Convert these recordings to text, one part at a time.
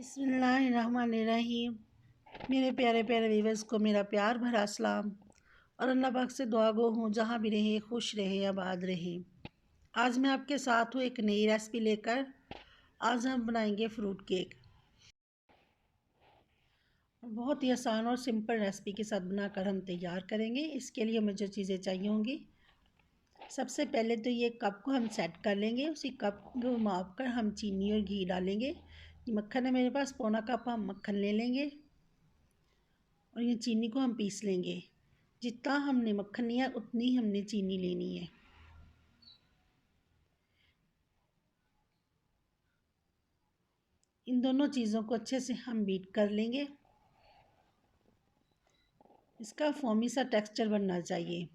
बिस्मिल्लाहिर्रहमानिर्रहीम। मेरे प्यारे प्यारे व्यूअर्स को मेरा प्यार भरा सलाम और अल्लाह पाक से दुआ गो हूँ जहाँ भी रहे खुश रहे आबाद रहे। आज मैं आपके साथ हूँ एक नई रेसिपी लेकर। आज हम बनाएंगे फ्रूट केक। बहुत ही आसान और सिंपल रेसिपी के साथ बनाकर हम तैयार करेंगे। इसके लिए हमें जो चीज़ें चाहिए होंगी, सबसे पहले तो ये कप को हम सेट कर लेंगे। उसी कप को माप कर हम चीनी और घी डालेंगे। मक्खन है मेरे पास, पौना कप हम मक्खन ले लेंगे और ये चीनी को हम पीस लेंगे। जितना हमने मक्खन लिया उतनी हमने चीनी लेनी है। इन दोनों चीज़ों को अच्छे से हम बीट कर लेंगे। इसका फोमी सा टेक्सचर बनना चाहिए,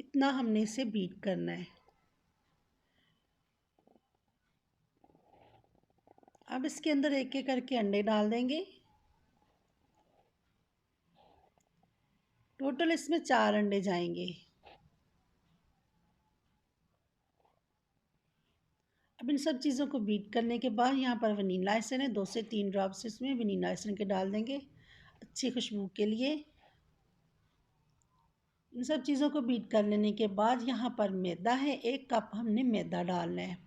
इतना हमने इसे बीट करना है। अब इसके अंदर एक एक करके अंडे डाल देंगे। टोटल इसमें 4 अंडे जाएंगे। अब इन सब चीज़ों को बीट करने के बाद यहाँ पर वनीला एसेंस है, 2 से 3 ड्रॉप्स इसमें वनीला एसेंस के डाल देंगे अच्छी खुशबू के लिए। इन सब चीज़ों को बीट कर लेने के बाद यहाँ पर मैदा है, 1 कप हमने मैदा डालना है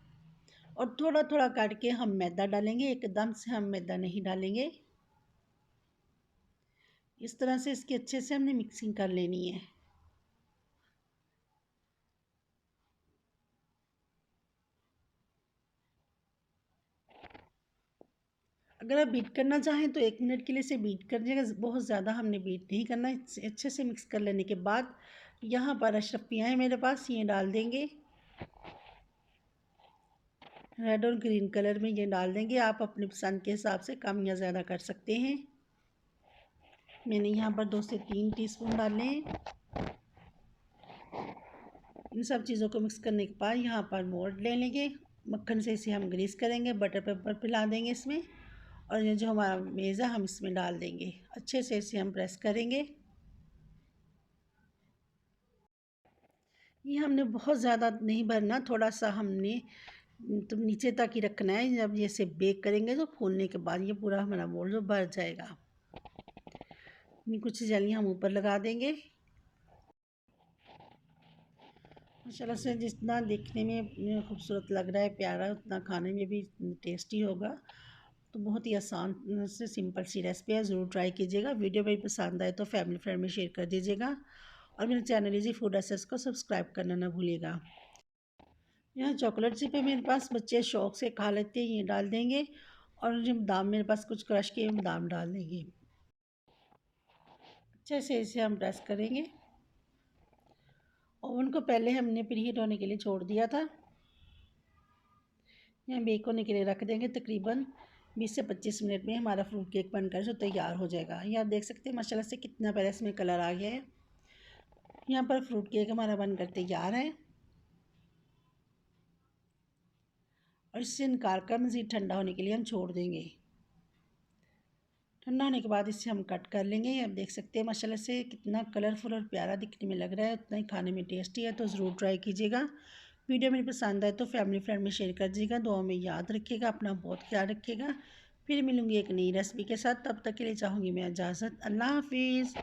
और थोड़ा थोड़ा करके हम मैदा डालेंगे, एकदम से हम मैदा नहीं डालेंगे। इस तरह से इसकी अच्छे से हमने मिक्सिंग कर लेनी है। अगर आप बीट करना चाहें तो 1 मिनट के लिए इसे बीट कर दीजिएगा, बहुत ज़्यादा हमने बीट नहीं करना। अच्छे से मिक्स कर लेने के बाद यहाँ पर अशरफियाँ हैं मेरे पास, ये डाल देंगे। रेड और ग्रीन कलर में ये डाल देंगे। आप अपनी पसंद के हिसाब से कम या ज़्यादा कर सकते हैं। मैंने यहाँ पर 2 से 3 टीस्पून डाले हैं। इन सब चीज़ों को मिक्स करने के बाद यहाँ पर मोल्ड ले लेंगे। मक्खन से इसे हम ग्रीस करेंगे, बटर पेपर फैला देंगे इसमें और ये जो हमारा मेज़ है हम इसमें डाल देंगे। अच्छे से इसे हम प्रेस करेंगे। ये हमने बहुत ज़्यादा नहीं भरना, थोड़ा सा हमने तो नीचे तक ही रखना है। जब ये इसे बेक करेंगे तो फूलने के बाद ये पूरा हमारा मोल्ड जो भर जाएगा। कुछ जलियाँ हम ऊपर लगा देंगे। माशाल्लाह से जितना देखने में खूबसूरत लग रहा है, प्यारा, उतना खाने में भी टेस्टी होगा। तो बहुत ही आसान से सिंपल सी रेसिपी है, ज़रूर ट्राई कीजिएगा। वीडियो मेरी पसंद आए तो फैमिली फ्रेंड में शेयर कर दीजिएगा और मेरे चैनल इजी फूड एसेस को सब्सक्राइब करना ना भूलिएगा। यहाँ चॉकलेट चिप है मेरे पास, बच्चे शौक से खा लेते हैं, ये डाल देंगे और जो बादाम मेरे पास कुछ क्रश किए बादाम डाल देंगे। अच्छे से इसे हम प्रेस करेंगे। ओवन को पहले हमने प्रीहीट होने के लिए छोड़ दिया था। यहाँ बेक होने के लिए रख देंगे। तकरीबन 20 से 25 मिनट में हमारा फ्रूट केक बनकर जो तैयार हो जाएगा। ये आप देख सकते हैं माशाल्लाह से कितना प्यारा इसमें कलर आ गया है। यहाँ पर फ्रूट केक हमारा बनकर तैयार है और इससे निकाल कर मज़ीद ठंडा होने के लिए हम छोड़ देंगे। ठंडा होने के बाद इसे हम कट कर लेंगे। आप देख सकते हैं माशाल्लाह से कितना कलरफुल और प्यारा दिखने में लग रहा है, उतना ही खाने में टेस्टी है। तो ज़रूर ट्राई कीजिएगा। वीडियो मेरी पसंद आए तो फैमिली फ्रेंड में शेयर कर दीजिएगा। दुआ में याद रखिएगा, अपना बहुत ख्याल रखिएगा। फिर मिलूँगी एक नई रेसिपी के साथ, तब तक के लिए चाहूँगी मैं इजाज़त। अल्लाह हाफिज़।